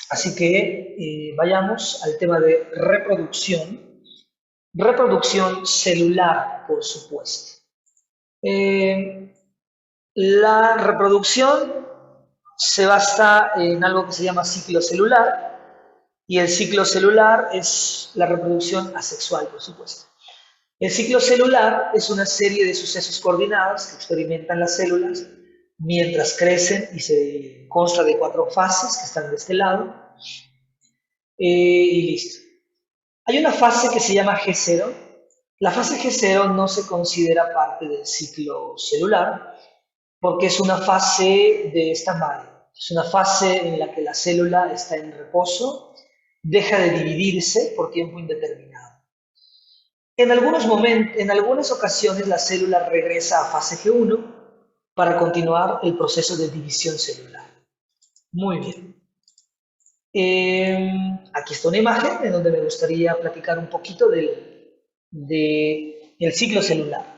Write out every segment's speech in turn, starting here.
Así que vayamos al tema de reproducción. Reproducción celular, por supuesto. Eh, la reproducción se basa en algo que se llama ciclo celular y el ciclo celular es la reproducción asexual, por supuesto. El ciclo celular es una serie de sucesos coordinados que experimentan las células mientras crecen y se consta de 4 fases que están de este lado. Y listo. Hay una fase que se llama G0. La fase G0 no se considera parte del ciclo celular porque es una fase de stand-by. Es una fase en la que la célula está en reposo, deja de dividirse por tiempo indeterminado. En algunas ocasiones la célula regresa a fase G1 para continuar el proceso de división celular. Muy bien. Aquí está una imagen en donde me gustaría platicar un poquito del ciclo celular.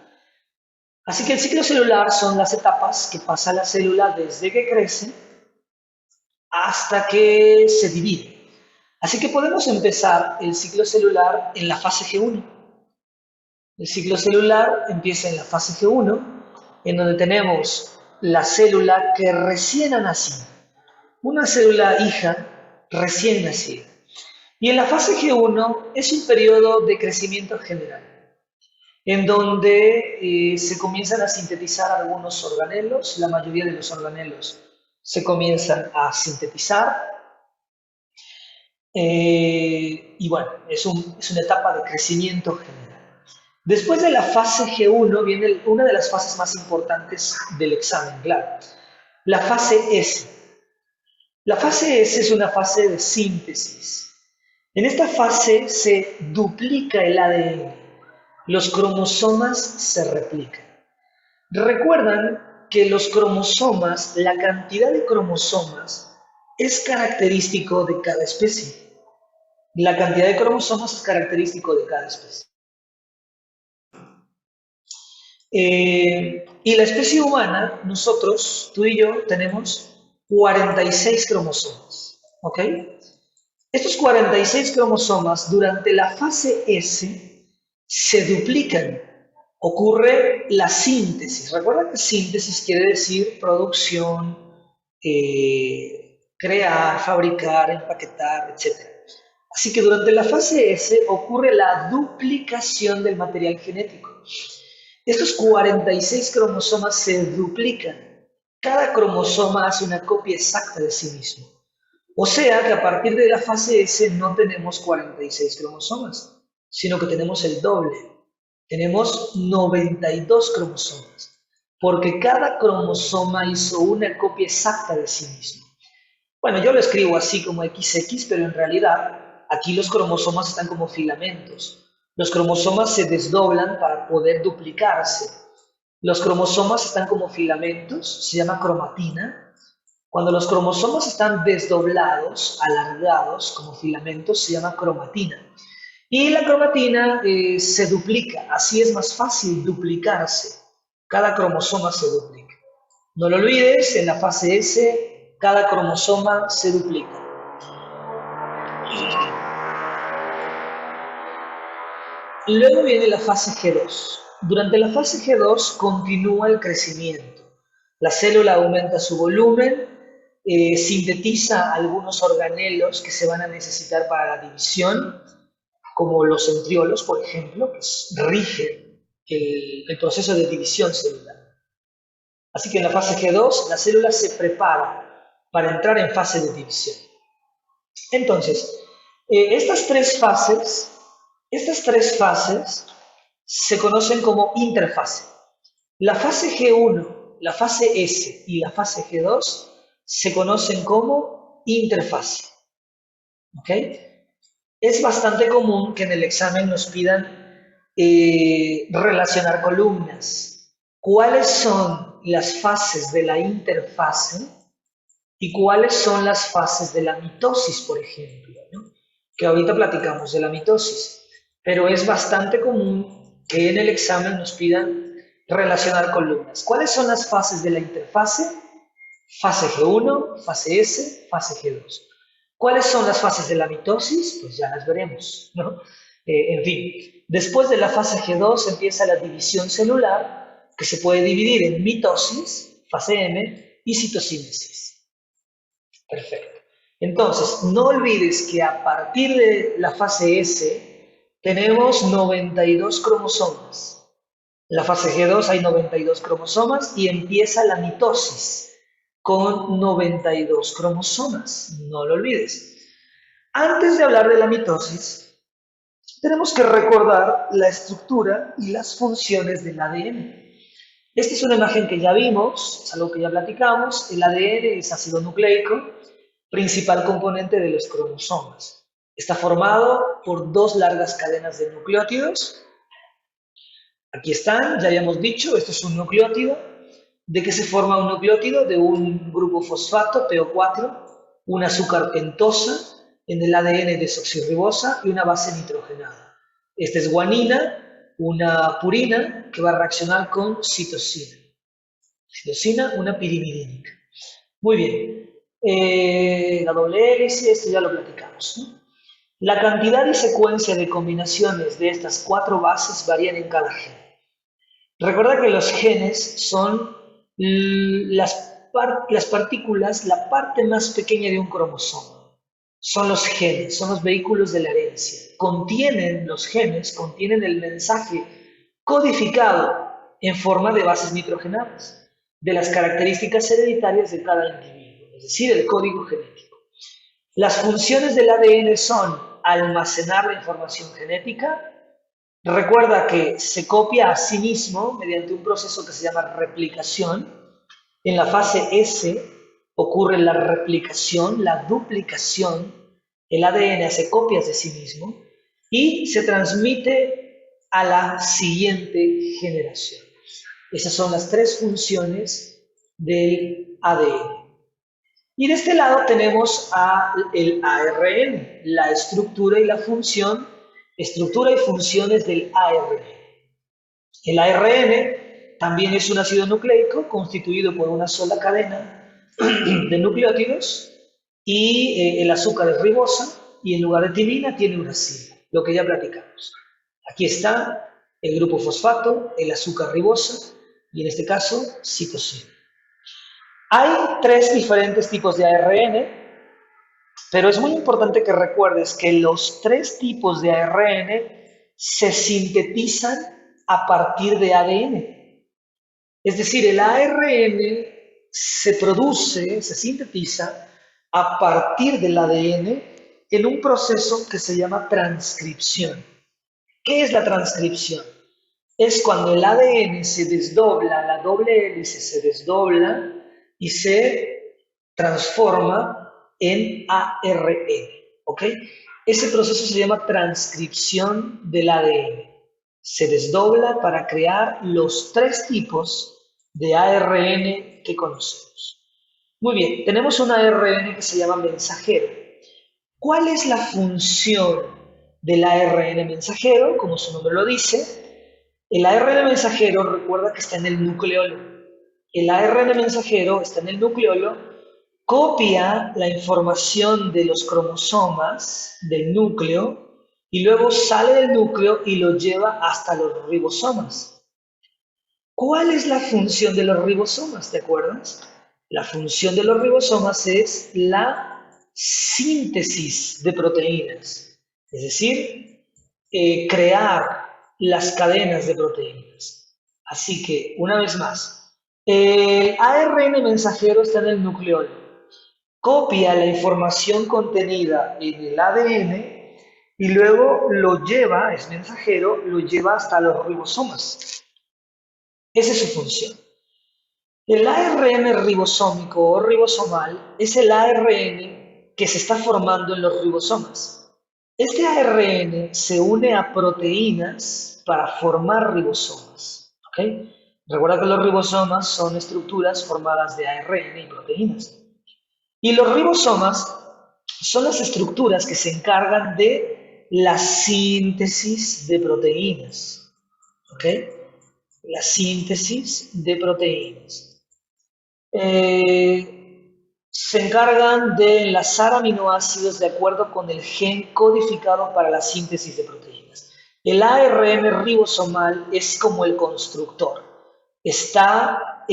Así que el ciclo celular son las etapas que pasa la célula desde que crece hasta que se divide. Así que podemos empezar el ciclo celular en la fase G1. El ciclo celular empieza en la fase G1, en donde tenemos la célula que recién ha nacido, una célula hija recién nacida. Y en la fase G1 es un periodo de crecimiento general, en donde se comienzan a sintetizar algunos organelos, la mayoría de los organelos se comienzan a sintetizar, y bueno, es una etapa de crecimiento general. Después de la fase G1 viene una de las fases más importantes del examen, claro, la fase S. La fase S es una fase de síntesis. En esta fase se duplica el ADN, los cromosomas se replican. Recuerdan que los cromosomas, la cantidad de cromosomas, es característico de cada especie. La cantidad de cromosomas es característico de cada especie. Y la especie humana, nosotros, tú y yo, tenemos 46 cromosomas. ¿Ok? Estos 46 cromosomas durante la fase S se duplican. Ocurre la síntesis. Recuerda que síntesis quiere decir producción, crear, fabricar, empaquetar, etc. Así que durante la fase S ocurre la duplicación del material genético. Estos 46 cromosomas se duplican. Cada cromosoma hace una copia exacta de sí mismo. O sea que a partir de la fase S no tenemos 46 cromosomas, sino que tenemos el doble. Tenemos 92 cromosomas, porque cada cromosoma hizo una copia exacta de sí mismo. Bueno, yo lo escribo así como XX, pero en realidad aquí los cromosomas están como filamentos. Los cromosomas se desdoblan para poder duplicarse. Los cromosomas están como filamentos, se llama cromatina. Cuando los cromosomas están desdoblados, alargados como filamentos, se llama cromatina. Y la cromatina se duplica, así es más fácil duplicarse. Cada cromosoma se duplica. No lo olvides, en la fase S, cada cromosoma se duplica. Luego viene la fase G2. Durante la fase G2 continúa el crecimiento. La célula aumenta su volumen, sintetiza algunos organelos que se van a necesitar para la división, como los centriolos, por ejemplo, que rigen el proceso de división celular. Así que en la fase G2 la célula se prepara para entrar en fase de división. Entonces, estas tres fases se conocen como interfase. La fase G1, la fase S y la fase G2 se conocen como interfase. ¿Ok? Es bastante común que en el examen nos pidan relacionar columnas. ¿Cuáles son las fases de la interfase y cuáles son las fases de la mitosis, por ejemplo? ¿No? Que ahorita platicamos de la mitosis, pero es bastante común que en el examen nos pidan relacionar columnas. ¿Cuáles son las fases de la interfase? Fase G1, fase S, fase G2. ¿Cuáles son las fases de la mitosis? Pues ya las veremos, ¿no? En fin, después de la fase G2 empieza la división celular, que se puede dividir en mitosis, fase M, y citosíntesis. Perfecto. Entonces, no olvides que a partir de la fase S tenemos 92 cromosomas. En la fase G2 hay 92 cromosomas y empieza la mitosis con 92 cromosomas. No lo olvides. Antes de hablar de la mitosis, tenemos que recordar la estructura y las funciones del ADN. Esta es una imagen que ya vimos, es algo que ya platicamos. El ADN es ácido nucleico, principal componente de los cromosomas. Está formado por dos largas cadenas de nucleótidos. Aquí están, ya habíamos dicho, esto es un nucleótido. ¿De qué se forma un nucleótido? De un grupo fosfato, PO4, un azúcar pentosa, en el ADN desoxirribosa y una base nitrogenada. Esta es guanina, una purina que va a reaccionar con citosina. Citosina, una pirimidínica. Muy bien. La doble hélice, esto ya lo platicamos, ¿no? La cantidad y secuencia de combinaciones de estas 4 bases varían en cada gen. Recuerda que los genes son las partículas, la parte más pequeña de un cromosoma. Son los genes, son los vehículos de la herencia. Los genes contienen el mensaje codificado en forma de bases nitrogenadas, de las características hereditarias de cada individuo, es decir, el código genético. Las funciones del ADN son almacenar la información genética. Recuerda que se copia a sí mismo mediante un proceso que se llama replicación. En la fase S ocurre la replicación, la duplicación. El ADN hace copias de sí mismo y se transmite a la siguiente generación. Esas son las 3 funciones del ADN. Y de este lado tenemos el ARN, la estructura y la función, estructura y funciones del ARN. El ARN también es un ácido nucleico constituido por una sola cadena de nucleótidos y el azúcar es ribosa y en lugar de timina tiene uracilo, lo que ya platicamos. Aquí está el grupo fosfato, el azúcar ribosa y en este caso citosina. Hay 3 diferentes tipos de ARN, pero es muy importante que recuerdes que los 3 tipos de ARN se sintetizan a partir de ADN. Es decir, el ARN se produce, se sintetiza a partir del ADN en un proceso que se llama transcripción. ¿Qué es la transcripción? Es cuando el ADN se desdobla, la doble hélice se desdobla y se transforma en ARN, ¿ok? Ese proceso se llama transcripción del ADN. Se desdobla para crear los 3 tipos de ARN que conocemos. Muy bien, tenemos un ARN que se llama mensajero. ¿Cuál es la función del ARN mensajero? Como su nombre lo dice, el ARN mensajero recuerda que está en el nucleolo. El ARN mensajero está en el nucleolo, copia la información de los cromosomas del núcleo y luego sale del núcleo y lo lleva hasta los ribosomas. ¿Cuál es la función de los ribosomas? ¿Te acuerdas? La función de los ribosomas es la síntesis de proteínas, es decir, crear las cadenas de proteínas. Así que, una vez más, el ARN mensajero está en el nucleolo, copia la información contenida en el ADN y luego lo lleva, es mensajero, lo lleva hasta los ribosomas. Esa es su función. El ARN ribosómico o ribosomal es el ARN que se está formando en los ribosomas. Este ARN se une a proteínas para formar ribosomas, ¿ok? Recuerda que los ribosomas son estructuras formadas de ARN y proteínas. Y los ribosomas son las estructuras que se encargan de la síntesis de proteínas, ¿ok? La síntesis de proteínas. se encargan de enlazar aminoácidos de acuerdo con el gen codificado para la síntesis de proteínas. El ARN ribosomal es como el constructor. Está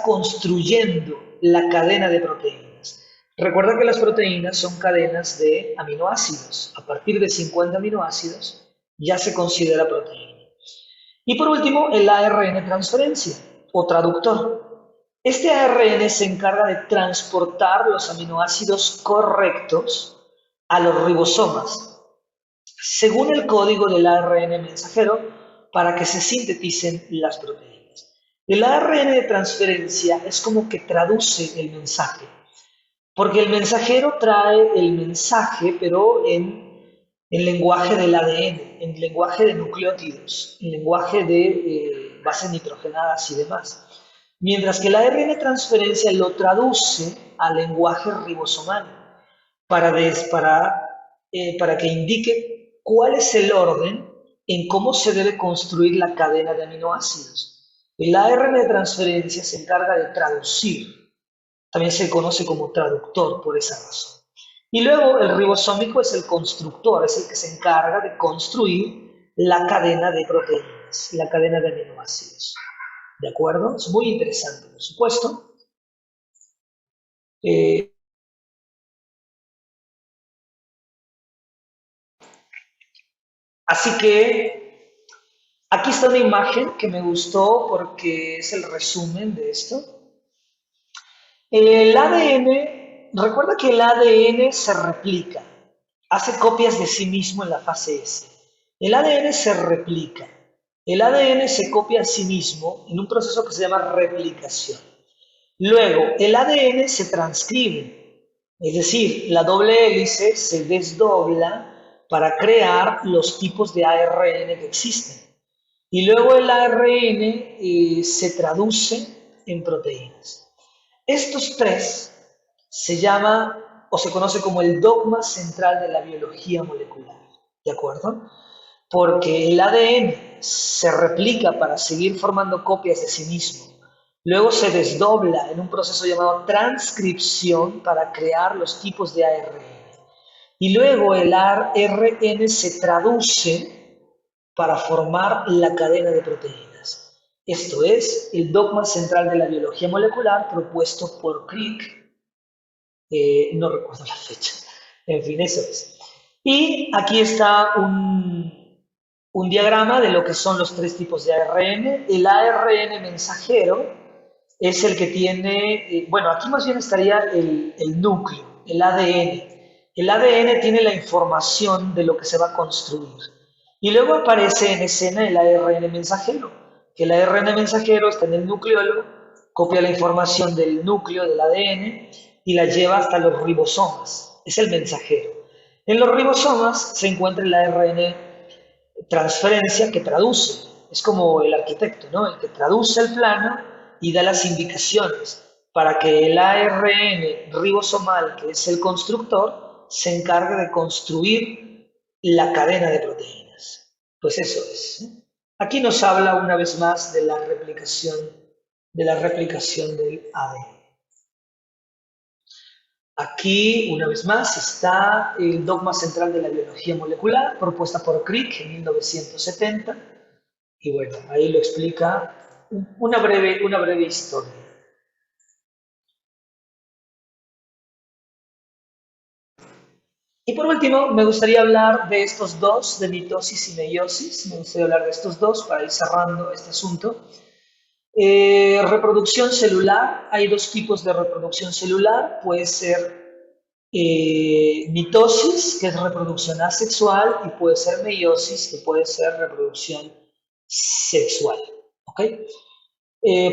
construyendo la cadena de proteínas. Recuerda que las proteínas son cadenas de aminoácidos. A partir de 50 aminoácidos ya se considera proteína. Y por último, el ARN transferencia o traductor. Este ARN se encarga de transportar los aminoácidos correctos a los ribosomas, según el código del ARN mensajero, para que se sinteticen las proteínas. El ARN de transferencia es como que traduce el mensaje, porque el mensajero trae el mensaje, pero en lenguaje del ADN, en lenguaje de nucleótidos, en lenguaje de bases nitrogenadas y demás. Mientras que el ARN transferencia lo traduce al lenguaje ribosomal para que indique cuál es el orden en cómo se debe construir la cadena de aminoácidos. El ARN de transferencia se encarga de traducir, también se conoce como traductor por esa razón. Y luego el ribosómico es el constructor, es el que se encarga de construir la cadena de proteínas, la cadena de aminoácidos. ¿De acuerdo? Es muy interesante, por supuesto. Así que aquí está una imagen que me gustó porque es el resumen de esto. El ADN, recuerda que el ADN se replica, hace copias de sí mismo en la fase S. El ADN se replica, el ADN se copia a sí mismo en un proceso que se llama replicación. Luego, el ADN se transcribe, es decir, la doble hélice se desdobla para crear los tipos de ARN que existen. Y luego el ARN se traduce en proteínas. Estos tres se llama o se conoce como el dogma central de la biología molecular, ¿de acuerdo? Porque el ADN se replica para seguir formando copias de sí mismo. Luego se desdobla en un proceso llamado transcripción para crear los tipos de ARN. Y luego el ARN se traduce para formar la cadena de proteínas. Esto es el dogma central de la biología molecular propuesto por Crick. No recuerdo la fecha. En fin, eso es. Y aquí está un diagrama de lo que son los tres tipos de ARN. El ARN mensajero es el que tiene, bueno, aquí más bien estaría el núcleo, el ADN. El ADN tiene la información de lo que se va a construir. Y luego aparece en escena el ARN mensajero, que el ARN mensajero está en el nucleolo, copia la información del núcleo del ADN y la lleva hasta los ribosomas. Es el mensajero. En los ribosomas se encuentra el ARN transferencia que traduce. Es como el arquitecto, ¿no? El que traduce el plano y da las indicaciones para que el ARN ribosomal, que es el constructor, se encargue de construir la cadena de proteínas. Pues eso es. Aquí nos habla una vez más de la replicación del ADN. Aquí, una vez más, está el dogma central de la biología molecular, propuesta por Crick en 1970. Y bueno, ahí lo explica una breve historia. Y por último, me gustaría hablar de estos dos, de mitosis y meiosis. Me gustaría hablar de estos dos para ir cerrando este asunto. Reproducción celular. Hay dos tipos de reproducción celular. Puede ser mitosis, que es reproducción asexual, y puede ser meiosis, que puede ser reproducción sexual. ¿Ok?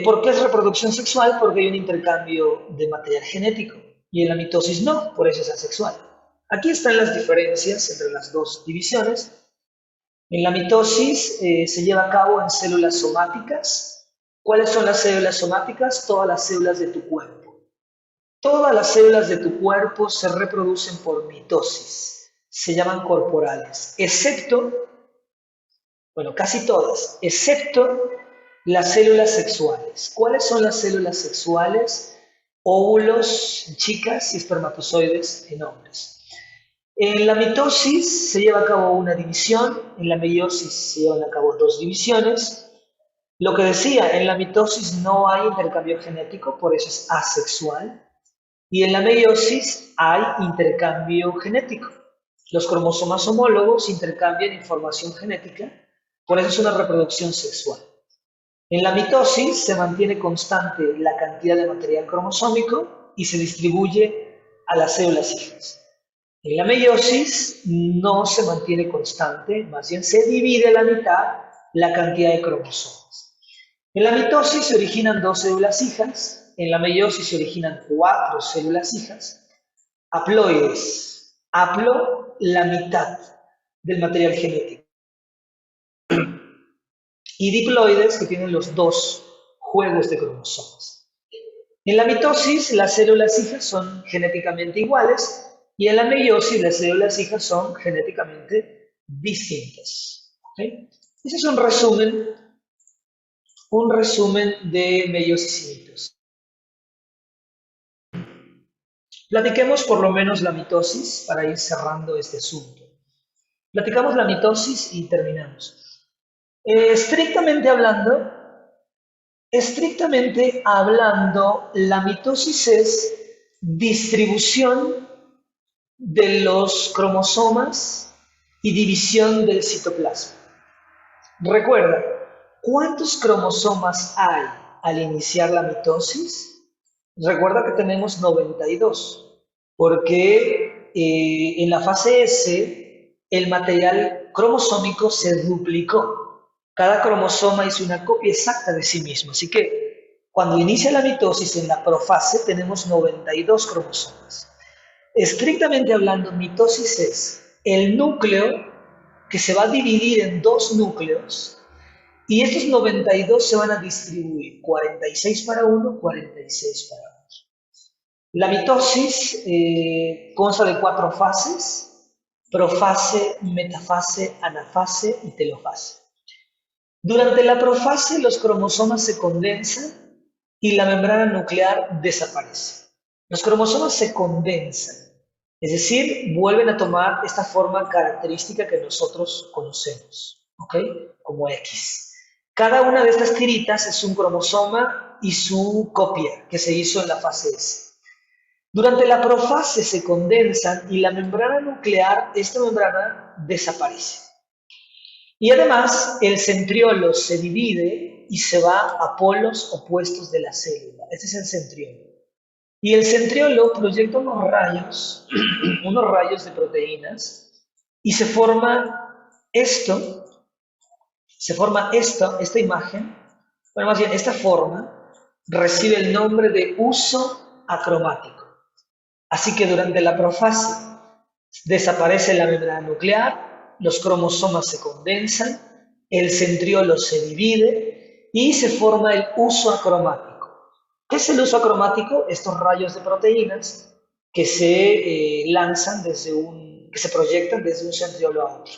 ¿Por qué es reproducción sexual? Porque hay un intercambio de material genético y en la mitosis no, por eso es asexual. Aquí están las diferencias entre las dos divisiones. En la mitosis se lleva a cabo en células somáticas. ¿Cuáles son las células somáticas? Todas las células de tu cuerpo. Todas las células de tu cuerpo se reproducen por mitosis. Se llaman corporales, excepto, bueno, casi todas, excepto las células sexuales. ¿Cuáles son las células sexuales? óvulos en chicas y espermatozoides en hombres. En la mitosis se lleva a cabo una división, en la meiosis se llevan a cabo dos divisiones. Lo que decía, en la mitosis no hay intercambio genético, por eso es asexual. Y en la meiosis hay intercambio genético. Los cromosomas homólogos intercambian información genética, por eso es una reproducción sexual. En la mitosis se mantiene constante la cantidad de material cromosómico y se distribuye a las células hijas. En la meiosis no se mantiene constante, más bien se divide a la mitad la cantidad de cromosomas. En la mitosis se originan dos células hijas, en la meiosis se originan cuatro células hijas, haploides, haplo, la mitad del material genético, y diploides, que tienen los dos juegos de cromosomas. En la mitosis las células hijas son genéticamente iguales y en la meiosis las células hijas son genéticamente distintas. ¿Okay? Ese es un resumen de meiosis y mitosis. Platiquemos por lo menos la mitosis para ir cerrando este asunto. Platicamos la mitosis y terminamos. Estrictamente hablando, la mitosis es distribución de los cromosomas y división del citoplasma. Recuerda, ¿cuántos cromosomas hay al iniciar la mitosis? Recuerda que tenemos 92, porque en la fase S el material cromosómico se duplicó. Cada cromosoma es una copia exacta de sí mismo, así que cuando inicia la mitosis en la profase tenemos 92 cromosomas. Estrictamente hablando, mitosis es el núcleo que se va a dividir en dos núcleos y estos 92 se van a distribuir 46 para uno, 46 para otro. La mitosis consta de 4 fases: profase, metafase, anafase y telofase. Durante la profase los cromosomas se condensan y la membrana nuclear desaparece. Los cromosomas se condensan, es decir, vuelven a tomar esta forma característica que nosotros conocemos, ¿ok? Como X. Cada una de estas tiritas es un cromosoma y su copia que se hizo en la fase S. Durante la profase se condensan y la membrana nuclear, esta membrana desaparece. Y además el centriolo se divide y se va a polos opuestos de la célula. Este es el centriolo. Y el centriolo proyecta unos rayos de proteínas y se forma esta imagen, bueno, más bien esta forma recibe el nombre de uso acromático. Así que durante la profase desaparece la membrana nuclear, los cromosomas se condensan, el centriolo se divide y se forma el uso acromático. ¿Qué es el uso acromático? Estos rayos de proteínas que se lanzan que se proyectan desde un centriolo a otro.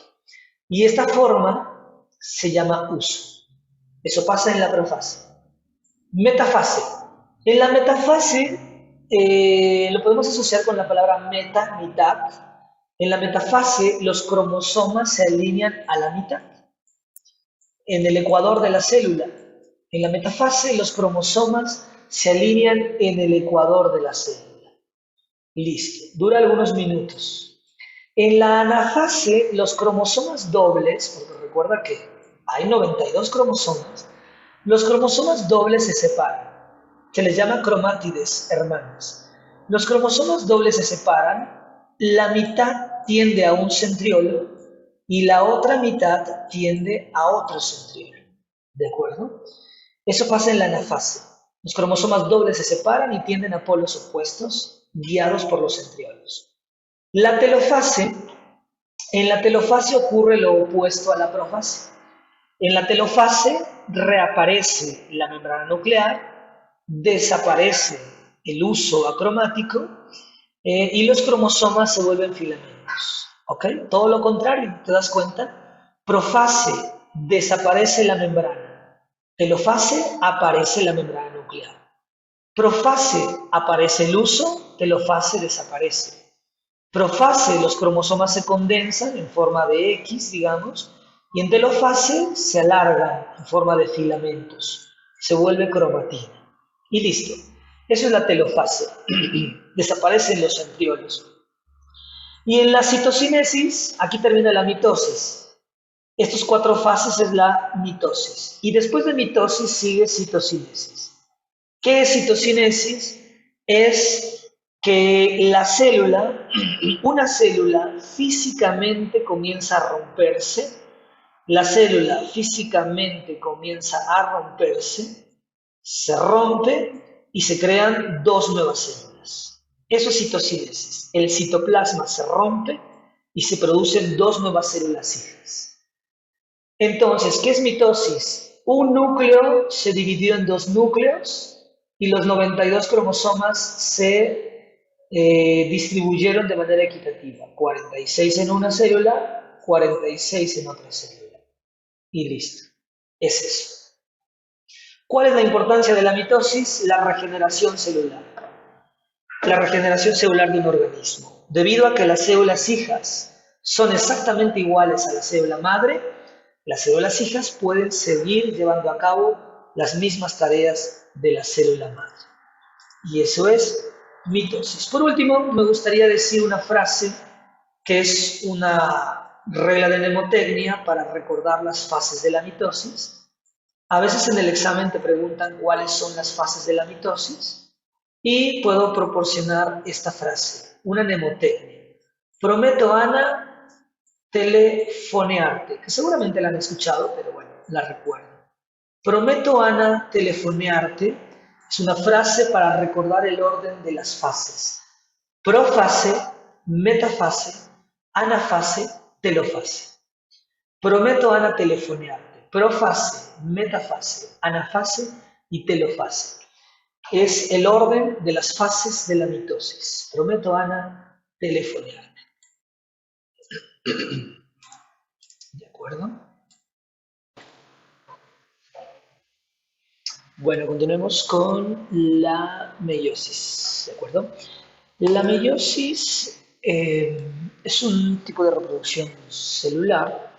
Y esta forma se llama uso. Eso pasa en la profase. Metafase. En la metafase lo podemos asociar con la palabra meta, mitad. En la metafase los cromosomas se alinean a la mitad, en el ecuador de la célula. En la metafase los cromosomas se alinean en el ecuador de la célula. Listo, dura algunos minutos. En la anafase los cromosomas dobles, porque recuerda que hay 92 cromosomas, los cromosomas dobles se separan. Se les llama cromátides hermanas. Los cromosomas dobles se separan, la mitad tiende a un centriolo y la otra mitad tiende a otro centriolo. ¿De acuerdo? Eso pasa en la anafase. Los cromosomas dobles se separan y tienden a polos opuestos, guiados por los centriolos. La telofase, en la telofase ocurre lo opuesto a la profase. En la telofase reaparece la membrana nuclear, desaparece el uso acromático y los cromosomas se vuelven filamentos. ¿Ok? Todo lo contrario, ¿te das cuenta? Profase, desaparece la membrana. Telofase, aparece la membrana nuclear. Profase aparece el uso, telofase desaparece. Profase los cromosomas se condensan en forma de X, digamos, y en telofase se alargan en forma de filamentos. Se vuelve cromatina. Y listo. Eso es la telofase. Desaparecen los centriolos. Y en la citocinesis, aquí termina la mitosis. Estos 4 fases es la mitosis. Y después de mitosis sigue citocinesis. ¿Qué es citocinesis? Es que la célula, una célula físicamente comienza a romperse, la célula físicamente comienza a romperse, se rompe y se crean 2 nuevas células. Eso es citocinesis. El citoplasma se rompe y se producen 2 nuevas células hijas. Entonces, ¿qué es mitosis? Un núcleo se dividió en 2 núcleos y los 92 cromosomas se distribuyeron de manera equitativa. 46 en una célula, 46 en otra célula. Y listo. Es eso. ¿Cuál es la importancia de la mitosis? La regeneración celular. La regeneración celular de un organismo. Debido a que las células hijas son exactamente iguales a la célula madre, las células hijas pueden seguir llevando a cabo las mismas tareas de la célula madre. Y eso es mitosis. Por último, me gustaría decir una frase que es una regla de mnemotecnia para recordar las fases de la mitosis. A veces en el examen te preguntan cuáles son las fases de la mitosis y puedo proporcionar esta frase, una mnemotecnia. Prometo, Ana, telefonearte, que seguramente la han escuchado, pero bueno, la recuerdo. Prometo, Ana, telefonearte es una frase para recordar el orden de las fases. Profase, metafase, anafase, telofase. Prometo, Ana, telefonearte. Profase, metafase, anafase y telofase. Es el orden de las fases de la mitosis. Prometo, Ana, telefonearte. ¿De acuerdo? Bueno, continuemos con la meiosis. ¿De acuerdo? La meiosis es un tipo de reproducción celular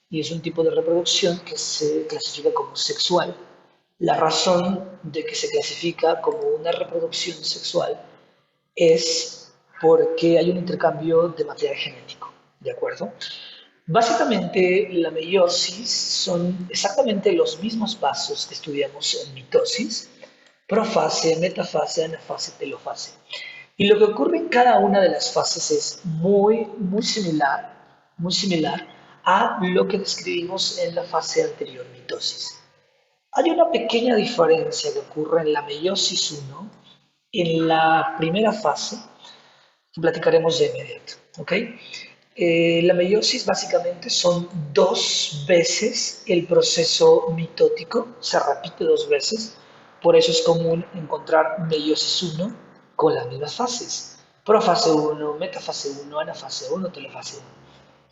y es un tipo de reproducción que se clasifica como sexual. La razón de que se clasifica como una reproducción sexual es porque hay un intercambio de material genético, ¿de acuerdo? Básicamente, la meiosis son exactamente los mismos pasos que estudiamos en mitosis, profase, metafase, anafase, telofase. Y lo que ocurre en cada una de las fases es muy similar a lo que describimos en la fase anterior, mitosis. Hay una pequeña diferencia que ocurre en la meiosis 1, en la primera fase, que platicaremos de inmediato. ¿Okay? La meiosis básicamente son 2 veces el proceso mitótico, se repite 2 veces, por eso es común encontrar meiosis 1 con las mismas fases. Profase 1, metafase 1, anafase 1, telofase 1.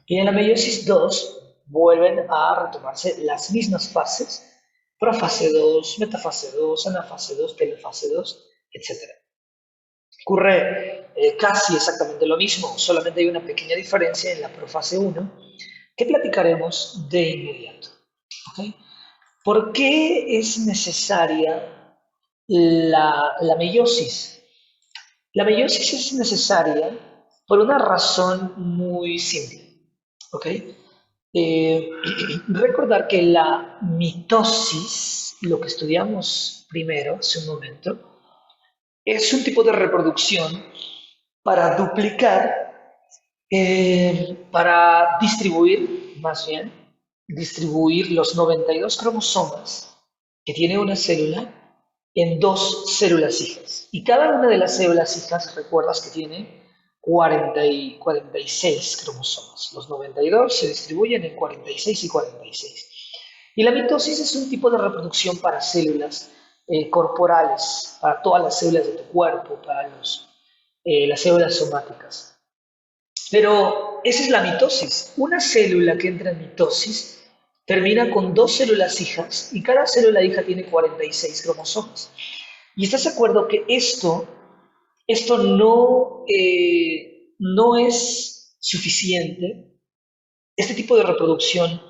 Y en la meiosis 2 vuelven a retomarse las mismas fases, profase 2, metafase 2, anafase 2, telofase 2, etc. Ocurre casi exactamente lo mismo, solamente hay una pequeña diferencia en la profase 1 que platicaremos de inmediato. ¿Okay? ¿Por qué es necesaria la meiosis? La meiosis es necesaria por una razón muy simple. ¿Okay? Recordar que la mitosis, lo que estudiamos primero, hace un momento, es un tipo de reproducción para duplicar, para distribuir, más bien, distribuir los 92 cromosomas que tiene una célula en 2 células hijas. Y cada una de las células hijas, recuerdas que tiene 46 cromosomas. Los 92 se distribuyen en 46 y 46. Y la mitosis es un tipo de reproducción para células corporales, para todas las células de tu cuerpo, para las células somáticas. Pero esa es la mitosis. Una célula que entra en mitosis termina con 2 células hijas y cada célula hija tiene 46 cromosomas. Y estás de acuerdo que esto no es suficiente. Este tipo de reproducción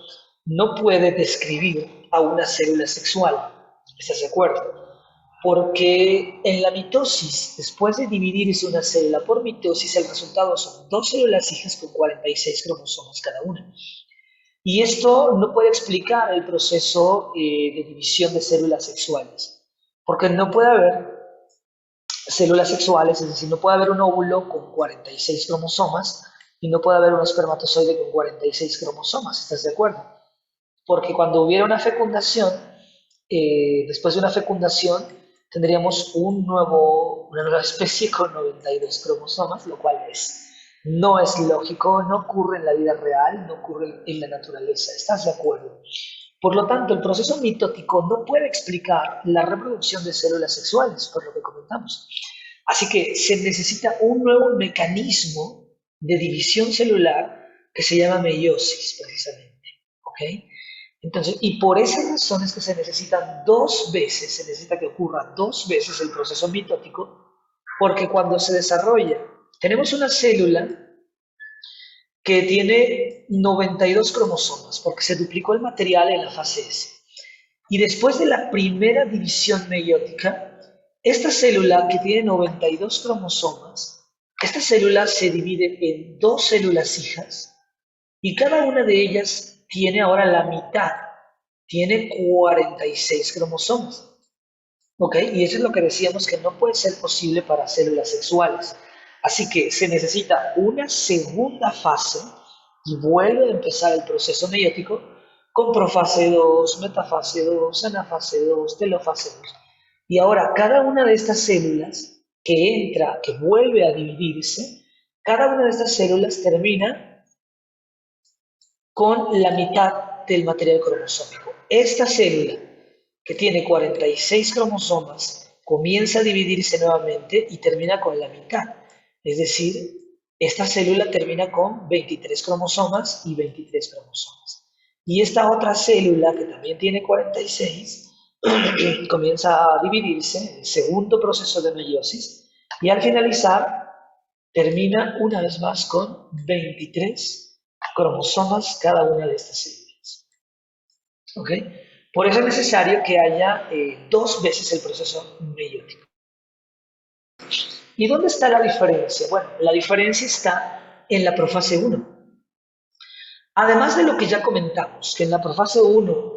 no puede describir a una célula sexual. ¿Estás de acuerdo? Porque en la mitosis, después de dividirse una célula por mitosis, el resultado son dos células hijas con 46 cromosomas cada una. Y esto no puede explicar el proceso de división de células sexuales, porque no puede haber células sexuales, es decir, no puede haber un óvulo con 46 cromosomas y no puede haber un espermatozoide con 46 cromosomas, ¿estás de acuerdo? Porque cuando hubiera una fecundación, después de una fecundación, tendríamos una nueva especie con 92 cromosomas, lo cual no es lógico, no ocurre en la vida real, no ocurre en la naturaleza. ¿Estás de acuerdo? Por lo tanto, el proceso mitótico no puede explicar la reproducción de células sexuales, por lo que comentamos. Así que se necesita un nuevo mecanismo de división celular que se llama meiosis, precisamente. ¿Ok? Entonces, y por esas razones que se necesitan dos veces, se necesita que ocurra dos veces el proceso mitótico, porque cuando se desarrolla, tenemos una célula que tiene 92 cromosomas, porque se duplicó el material en la fase S. Y después de la primera división meiótica, esta célula que tiene 92 cromosomas, esta célula se divide en dos células hijas y cada una de ellas tiene ahora la mitad, tiene 46 cromosomas. ¿Ok? Y eso es lo que decíamos que no puede ser posible para células sexuales. Así que se necesita una segunda fase y vuelve a empezar el proceso meiótico con profase 2, metafase 2, anafase 2, telofase 2. Y ahora cada una de estas células que entra, que vuelve a dividirse, cada una de estas células termina con la mitad del material cromosómico. Esta célula, que tiene 46 cromosomas, comienza a dividirse nuevamente y termina con la mitad. Es decir, esta célula termina con 23 cromosomas y 23 cromosomas. Y esta otra célula, que también tiene 46, comienza a dividirse, el segundo proceso de meiosis, y al finalizar termina una vez más con 23 cromosomas cada una de estas células. ¿Ok? Por eso es necesario que haya dos veces el proceso meiótico. ¿Y dónde está la diferencia? Bueno, la diferencia está en la profase 1. Además de lo que ya comentamos, que en la profase 1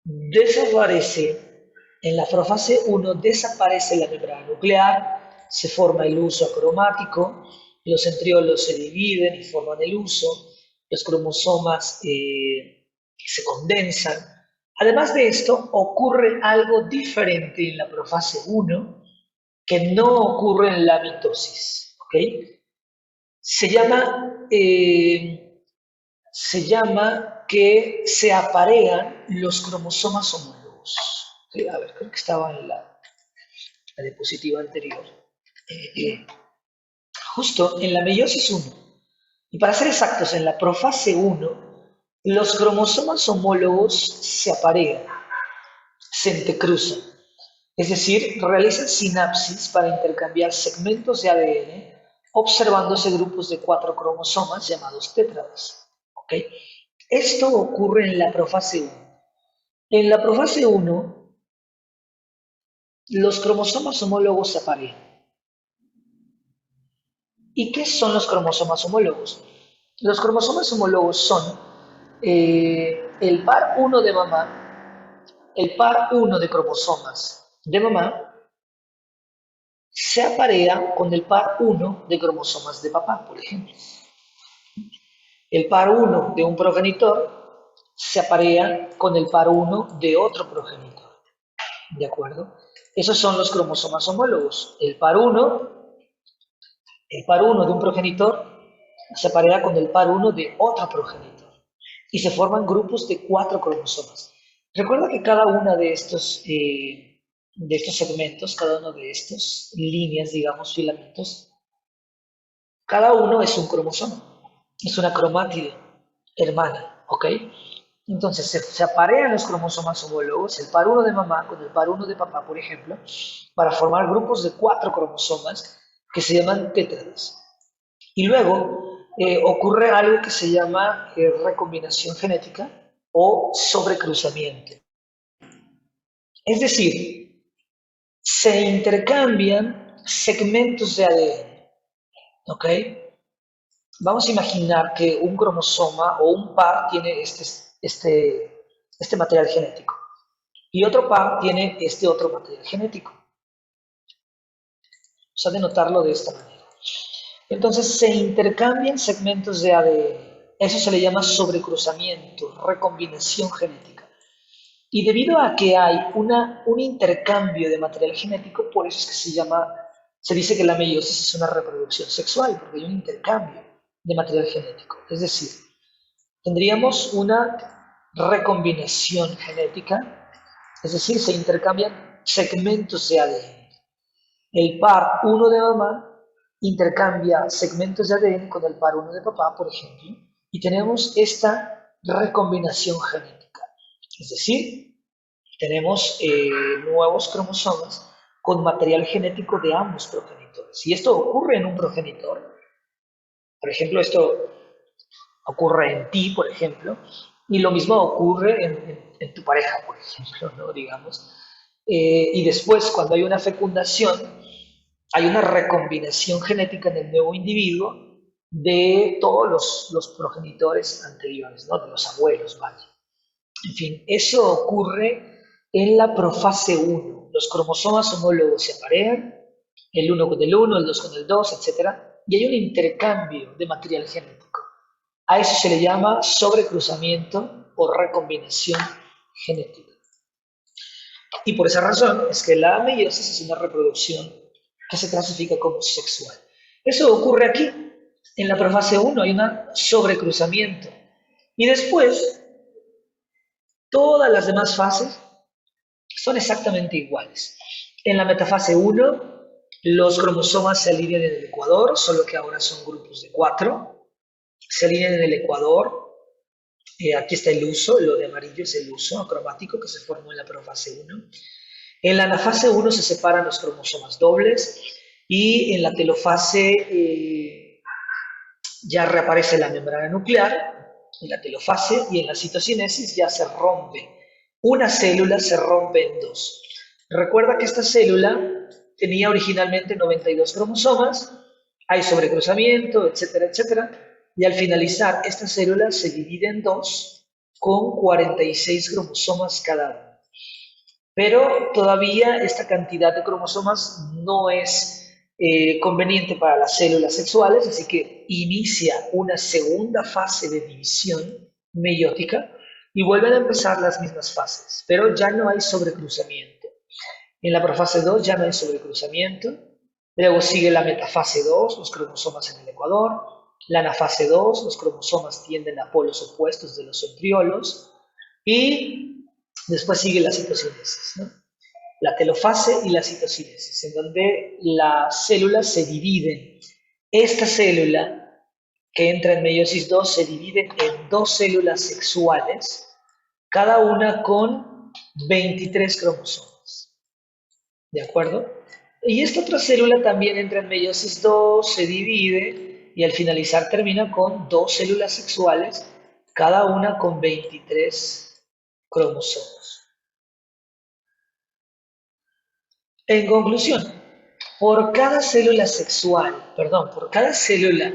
desaparece, en la profase 1 desaparece la membrana nuclear, se forma el uso acromático, los centriolos se dividen y forman el uso, los cromosomas se condensan. Además de esto, ocurre algo diferente en la profase 1 que no ocurre en la mitosis. ¿Ok? Se llama, eh, se llama que se aparean los cromosomas homólogos. ¿Sí? A ver, creo que estaba en la diapositiva anterior. Justo en la meiosis 1, y para ser exactos, en la profase 1, los cromosomas homólogos se aparean, se entrecruzan, es decir, realizan sinapsis para intercambiar segmentos de ADN, observándose grupos de 4 cromosomas llamados tétradas. ¿Ok? Esto ocurre en la profase 1. En la profase 1, los cromosomas homólogos se aparean. ¿Y qué son los cromosomas homólogos? Los cromosomas homólogos son el par 1 de mamá, el par 1 de cromosomas de mamá se aparea con el par 1 de cromosomas de papá, por ejemplo. El par 1 de un progenitor se aparea con el par 1 de otro progenitor. ¿De acuerdo? Esos son los cromosomas homólogos. El par 1 de un progenitor se aparea con el par 1 de otro progenitor. Y se forman grupos de 4 cromosomas. Recuerda que cada una de estos segmentos, cada una de estas líneas, digamos, filamentos, cada uno es un cromosoma, es una cromátide hermana, ¿ok? Entonces se aparean los cromosomas homólogos, el par 1 de mamá con el par 1 de papá, por ejemplo, para formar grupos de 4 cromosomas que se llaman tétradas. Y luego ocurre algo que se llama recombinación genética o sobrecruzamiento. Es decir, se intercambian segmentos de ADN, ¿ok? Vamos a imaginar que un cromosoma o un par tiene este material genético y otro par tiene este otro material genético. Vamos a denotarlo de esta manera. Entonces se intercambian segmentos de ADN. Eso se le llama sobrecruzamiento, recombinación genética. Y debido a que hay un intercambio de material genético, por eso es que se dice que la meiosis es una reproducción sexual, porque hay un intercambio de material genético. Es decir, tendríamos una recombinación genética, es decir, se intercambian segmentos de ADN. El par 1 de mamá intercambia segmentos de ADN con el par 1 de papá, por ejemplo, y tenemos esta recombinación genética. Es decir, tenemos nuevos cromosomas con material genético de ambos progenitores. Y esto ocurre en un progenitor. Por ejemplo, esto ocurre en ti, por ejemplo, y lo mismo ocurre en tu pareja, por ejemplo, ¿no? Digamos. Y después, cuando hay una fecundación, hay una recombinación genética en el nuevo individuo de todos los progenitores anteriores, ¿no? De los abuelos, vaya. En fin, eso ocurre en la profase 1. Los cromosomas homólogos se aparean, el 1 con el 1, el 2 con el 2, etc. Y hay un intercambio de material genético. A eso se le llama sobrecruzamiento o recombinación genética. Y por esa razón es que la meiosis es una reproducción que se clasifica como sexual. Eso ocurre aquí. En la profase 1 hay un sobrecruzamiento. Y después, todas las demás fases son exactamente iguales. En la metafase 1, los cromosomas se alinean en el ecuador, solo que ahora son grupos de 4. Se alinean en el ecuador. Aquí está el uso, lo de amarillo es el uso acromático que se formó en la profase 1. En la anafase 1 se separan los cromosomas dobles y en la telofase ya reaparece la membrana nuclear, en la telofase, y en la citocinesis ya se rompe. Una célula se rompe en dos. Recuerda que esta célula tenía originalmente 92 cromosomas, hay sobrecruzamiento, etcétera, etcétera, y al finalizar esta célula se divide en dos con 46 cromosomas cada uno. Pero todavía esta cantidad de cromosomas no es conveniente para las células sexuales, así que inicia una segunda fase de división meiótica y vuelven a empezar las mismas fases, pero ya no hay sobrecruzamiento. En la profase 2 ya no hay sobrecruzamiento, luego sigue la metafase 2, los cromosomas en el ecuador, la anafase 2, los cromosomas tienden a polos opuestos de los centriolos, y después sigue la citocinesis, ¿no? La telofase y la citocinesis, en donde las células se dividen. Esta célula que entra en meiosis 2 se divide en dos células sexuales, cada una con 23 cromosomas. ¿De acuerdo? Y esta otra célula también entra en meiosis 2, se divide y al finalizar termina con dos células sexuales, cada una con 23 cromosomas. En conclusión, por cada célula por cada célula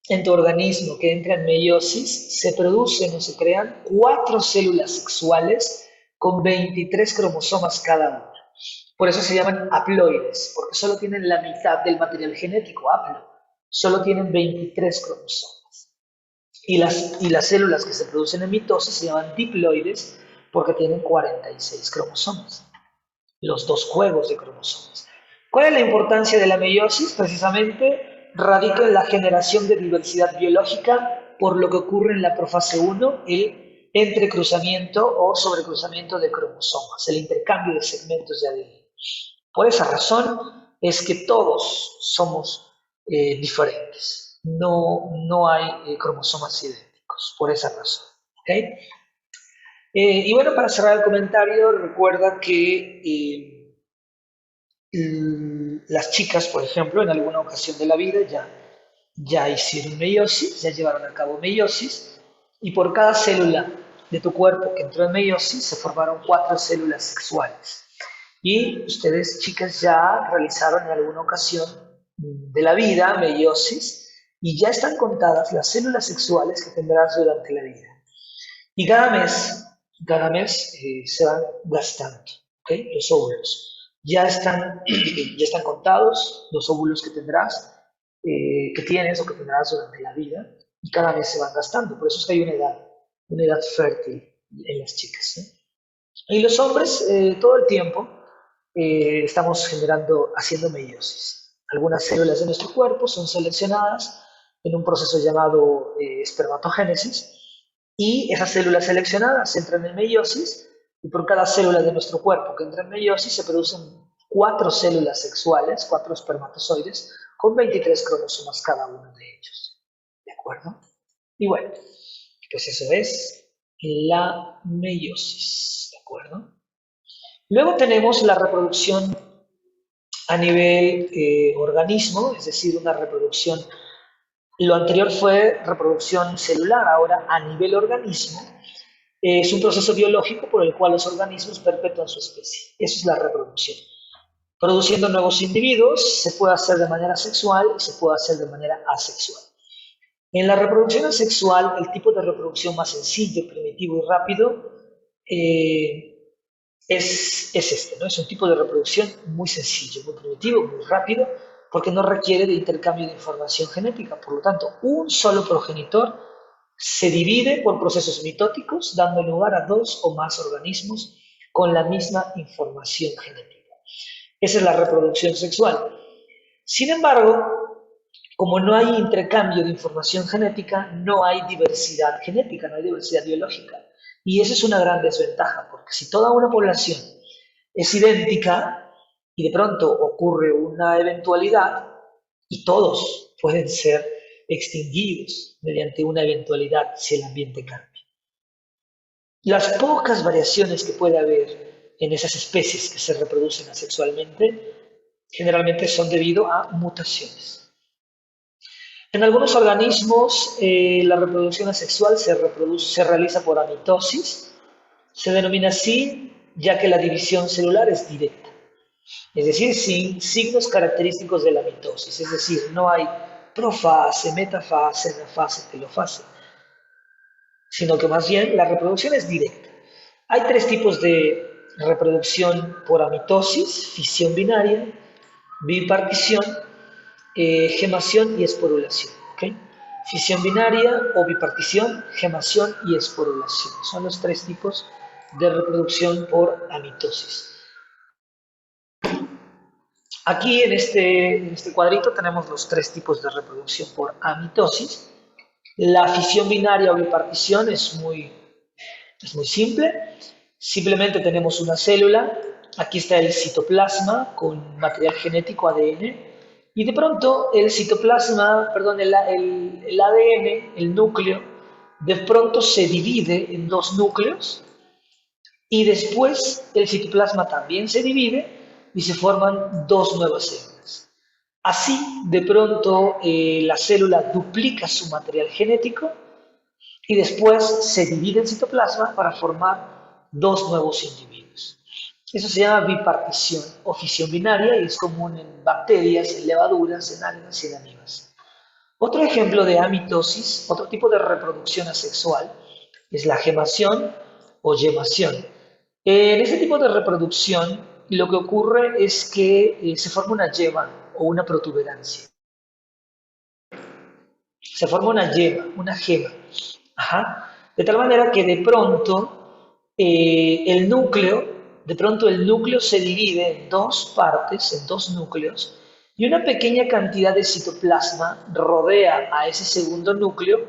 en tu organismo que entra en meiosis, se producen o se crean 4 células sexuales con 23 cromosomas cada una. Por eso se llaman haploides, porque solo tienen la mitad del material genético, haplo. Solo tienen 23 cromosomas. Y las células que se producen en mitosis se llaman diploides, porque tienen 46 cromosomas. Los dos juegos de cromosomas. ¿Cuál es la importancia de la meiosis? Precisamente radica en la generación de diversidad biológica por lo que ocurre en la profase 1, el entrecruzamiento o sobrecruzamiento de cromosomas, el intercambio de segmentos de ADN. Por esa razón es que todos somos diferentes. No hay cromosomas idénticos, por esa razón. ¿Okay? Y bueno, para cerrar el comentario, recuerda que las chicas, por ejemplo, en alguna ocasión de la vida ya hicieron meiosis, ya llevaron a cabo meiosis, y por cada célula de tu cuerpo que entró en meiosis se formaron 4 células sexuales. Y ustedes, chicas, ya realizaron en alguna ocasión de la vida meiosis y ya están contadas las células sexuales que tendrás durante la vida. Y cada mes se van gastando, ¿ok? Los óvulos. Ya están contados los óvulos que tendrás, que tienes o que tendrás durante la vida, y cada mes se van gastando. Por eso es que hay una edad fértil en las chicas, ¿no? Y los hombres, todo el tiempo, estamos haciendo meiosis. Algunas células de nuestro cuerpo son seleccionadas en un proceso llamado espermatogénesis, y esas células seleccionadas entran en meiosis, y por cada célula de nuestro cuerpo que entra en meiosis se producen 4 células sexuales, 4 espermatozoides, con 23 cromosomas cada uno de ellos. ¿De acuerdo? Y bueno, pues eso es la meiosis. ¿De acuerdo? Luego tenemos la reproducción a nivel organismo, es decir, una reproducción. Lo anterior fue reproducción celular, ahora a nivel organismo. Es un proceso biológico por el cual los organismos perpetúan su especie. Eso es la reproducción. Produciendo nuevos individuos, se puede hacer de manera sexual y se puede hacer de manera asexual. En la reproducción asexual, el tipo de reproducción más sencillo, primitivo y rápido es este, ¿no? Es un tipo de reproducción muy sencillo, muy primitivo, muy rápido, porque no requiere de intercambio de información genética. Por lo tanto, un solo progenitor se divide por procesos mitóticos, dando lugar a 2 o más organismos con la misma información genética. Esa es la reproducción sexual. Sin embargo, como no hay intercambio de información genética, no hay diversidad genética, no hay diversidad biológica. Y eso es una gran desventaja, porque si toda una población es idéntica y de pronto ocurre una eventualidad y todos pueden ser extinguidos mediante una eventualidad si el ambiente cambia. Las pocas variaciones que puede haber en esas especies que se reproducen asexualmente generalmente son debido a mutaciones. En algunos organismos la reproducción asexual se realiza por amitosis. Se denomina así ya que la división celular es directa, es decir, sin signos característicos de la mitosis, es decir, no hay profase, metafase, anafase, telofase, sino que más bien la reproducción es directa. Hay 3 tipos de reproducción por amitosis: fisión binaria, bipartición, gemación y esporulación. ¿Okay? Fisión binaria o bipartición, gemación y esporulación. Son los 3 tipos de reproducción por amitosis. Aquí en este cuadrito tenemos los 3 tipos de reproducción por amitosis. La fisión binaria o bipartición es muy simple. Simplemente tenemos una célula. Aquí está el citoplasma con material genético ADN. Y de pronto el citoplasma, perdón, el ADN, el núcleo, de pronto se divide en 2 núcleos, y después el citoplasma también se divide y se forman 2 nuevas células. Así, de pronto, la célula duplica su material genético y después se divide el citoplasma para formar 2 nuevos individuos. Eso se llama bipartición o fisión binaria y es común en bacterias, en levaduras, en algas y en amibas. Otro ejemplo de amitosis, otro tipo de reproducción asexual, es la gemación o yemación. En este tipo de reproducción, lo que ocurre es que se forma una yema o una protuberancia. Se forma una yema, una gema. Ajá. De tal manera que de pronto el núcleo se divide en 2 partes, en 2 núcleos, y una pequeña cantidad de citoplasma rodea a ese segundo núcleo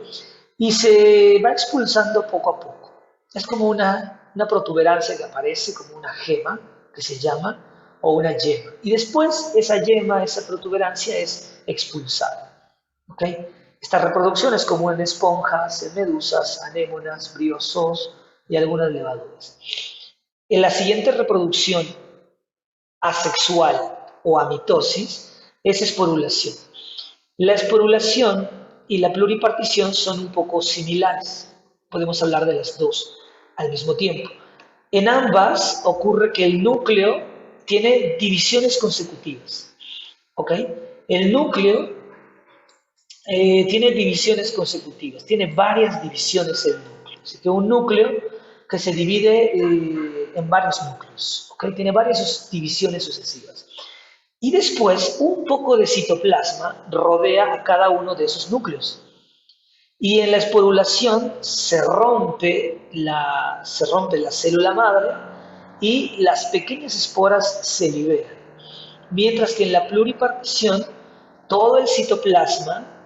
y se va expulsando poco a poco. Es como una protuberancia que aparece, como una gema, que se llama, o una yema. Y después esa yema, esa protuberancia es expulsada. ¿Okay? Esta reproducción es común en esponjas, en medusas, anémonas, briozoos, y algunas levaduras. En la siguiente reproducción asexual o amitosis es esporulación. La esporulación y la pluripartición son un poco similares. Podemos hablar de las dos al mismo tiempo. En ambas ocurre que el núcleo tiene divisiones consecutivas. ¿Ok? El núcleo tiene divisiones consecutivas, tiene varias divisiones el núcleo. Así que un núcleo que se divide en varios núcleos. ¿Ok? Tiene varias divisiones sucesivas. Y después un poco de citoplasma rodea a cada uno de esos núcleos. Y en la esporulación se rompe la célula madre y las pequeñas esporas se liberan. Mientras que en la pluripartición todo el citoplasma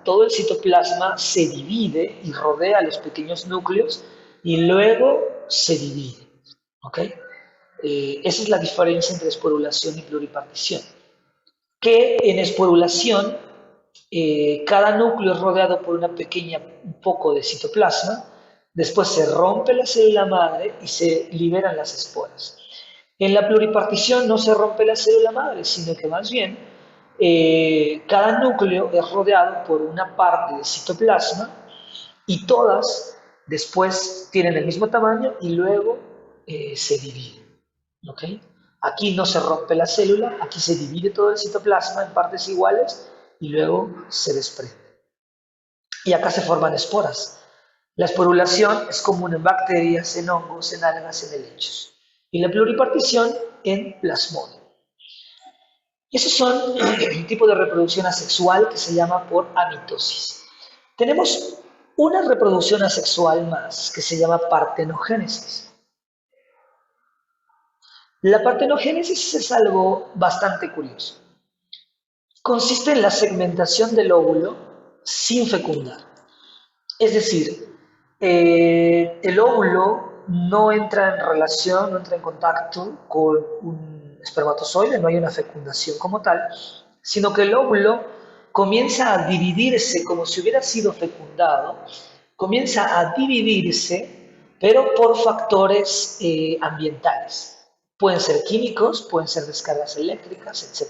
se divide y rodea los pequeños núcleos y luego se divide. ¿Ok? Esa es la diferencia entre esporulación y pluripartición. Que en esporulación cada núcleo es rodeado por un poco de citoplasma, después se rompe la célula madre y se liberan las esporas. En la pluripartición no se rompe la célula madre, sino que más bien cada núcleo es rodeado por una parte de citoplasma y todas después tienen el mismo tamaño y luego se dividen. ¿Ok? Aquí no se rompe la célula, aquí se divide todo el citoplasma en partes iguales y luego se desprende. Y acá se forman esporas. La esporulación es común en bacterias, en hongos, en algas, en helechos. Y la pluripartición en plasmodium. Esos son un tipo de reproducción asexual que se llama por amitosis. Tenemos una reproducción asexual más que se llama partenogénesis. La partenogénesis es algo bastante curioso. Consiste en la segmentación del óvulo sin fecundar. Es decir, el óvulo no entra en relación, no entra en contacto con un espermatozoide, no hay una fecundación como tal, sino que el óvulo comienza a dividirse como si hubiera sido fecundado, comienza a dividirse, pero por factores ambientales. Pueden ser químicos, pueden ser descargas eléctricas, etc.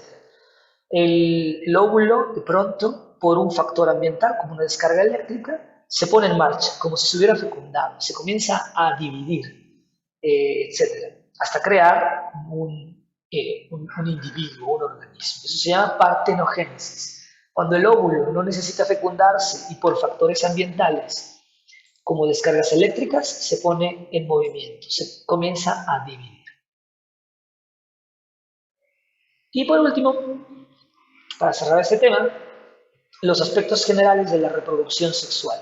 El óvulo, de pronto, por un factor ambiental, como una descarga eléctrica, se pone en marcha, como si se hubiera fecundado, se comienza a dividir, etc., hasta crear un individuo, un organismo. Eso se llama partenogénesis. Cuando el óvulo no necesita fecundarse y por factores ambientales, como descargas eléctricas, se pone en movimiento, se comienza a dividir. Y por último, para cerrar este tema, los aspectos generales de la reproducción sexual.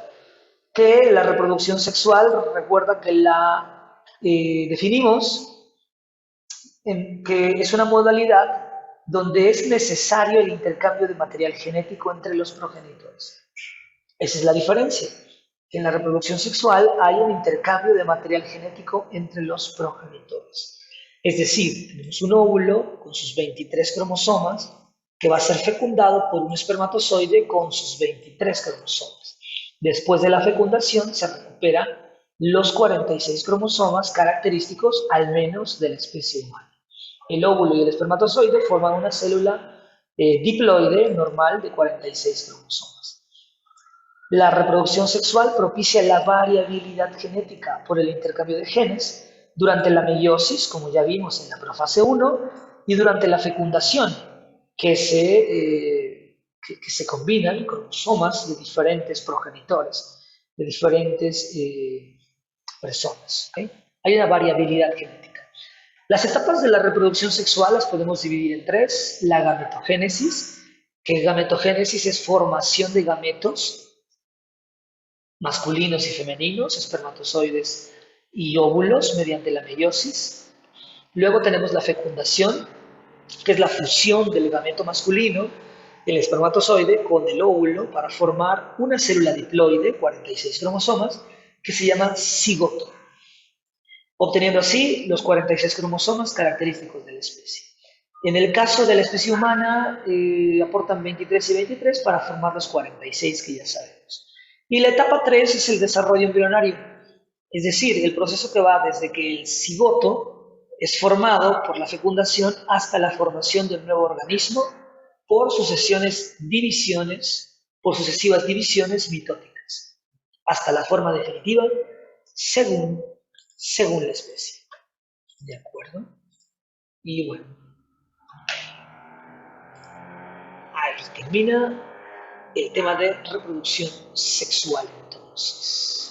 Que la reproducción sexual, recuerda que la definimos en que es una modalidad donde es necesario el intercambio de material genético entre los progenitores. Esa es la diferencia. En la reproducción sexual hay un intercambio de material genético entre los progenitores. Es decir, tenemos un óvulo con sus 23 cromosomas que va a ser fecundado por un espermatozoide con sus 23 cromosomas. Después de la fecundación se recuperan los 46 cromosomas característicos al menos de la especie humana. El óvulo y el espermatozoide forman una célula diploide normal de 46 cromosomas. La reproducción sexual propicia la variabilidad genética por el intercambio de genes durante la meiosis, como ya vimos en la profase 1, y durante la fecundación, que se combinan cromosomas de diferentes progenitores, de diferentes personas. ¿Okay? Hay una variabilidad genética. Las etapas de la reproducción sexual las podemos dividir en tres. La gametogénesis, que gametogénesis es formación de gametos masculinos y femeninos, espermatozoides y óvulos mediante la meiosis. Luego tenemos la fecundación, que es la fusión del gameto masculino, el espermatozoide, con el óvulo para formar una célula diploide, 46 cromosomas, que se llama cigoto, obteniendo así los 46 cromosomas característicos de la especie. En el caso de la especie humana, aportan 23 y 23 para formar los 46 que ya sabemos. Y la etapa 3 es el desarrollo embrionario, Es decir, el proceso que va desde que el cigoto es formado por la fecundación hasta la formación del nuevo organismo por por sucesivas divisiones mitóticas, hasta la forma definitiva según, según la especie. ¿De acuerdo? Y bueno, ahí termina el tema de reproducción sexual entonces.